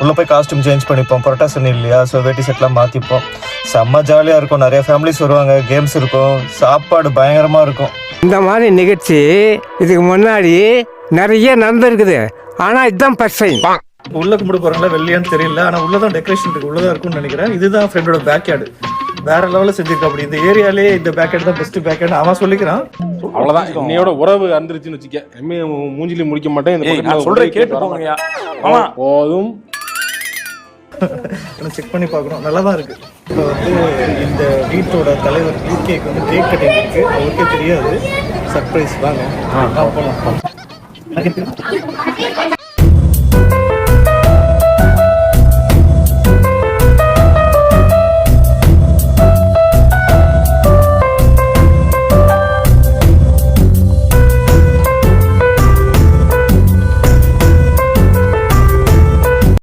உள்ளே போய் costume change பண்ணிப்போம். புரட்டாசனி இல்லையா, ஸோ வேட்டி செட்லாம் மாற்றிப்போம். செம்ம ஜாலியாக இருக்கும். நிறைய ஃபேமிலிஸ் வருவாங்க, கேம்ஸ் இருக்கும், சாப்பாடு பயங்கரமாக இருக்கும். இந்த மாதிரி நிகழ்ச்சி இதுக்கு முன்னாடி நிறைய நடந்திருக்குது. ஆனால் இதுதான் ஃபர்ஸ்ட் டைம். உள்ளே கும்பிட போகிறாங்களா வெள்ளையான்னு தெரியல, ஆனால் உள்ளதான் டெக்கரேஷன் இருக்குது, உள்ளதாக இருக்கும்னு நினைக்கிறேன். இதுதான் ஃப்ரெண்டோட பேக் யார்டு. வேற லெவலில் செஞ்சிருக்கா. அப்படி இந்த ஏரியாலே இந்த பேக் யார்டு தான் பெஸ்ட் பேக் யார்டு அவன் சொல்லிக்கிறான். அவ்வளோதான், இன்னையோட உறவு அந்திருச்சுன்னு வச்சுக்க. எம்ஏ மூஞ்சிலே முடிக்க மாட்டேன். சொல்கிறேன் கேட்டு போங்கய்யா. போதும். செக் பண்ணி பார்க்கணும். நல்லா தான் இருக்குது. இப்போ இந்த வீட்டோட தலைவர் யூகேக்கு கேக் கட்டிங் இருக்குது. அவருக்கே தெரியாது. சர்ப்ரைஸ் வாங்க போகலாம்.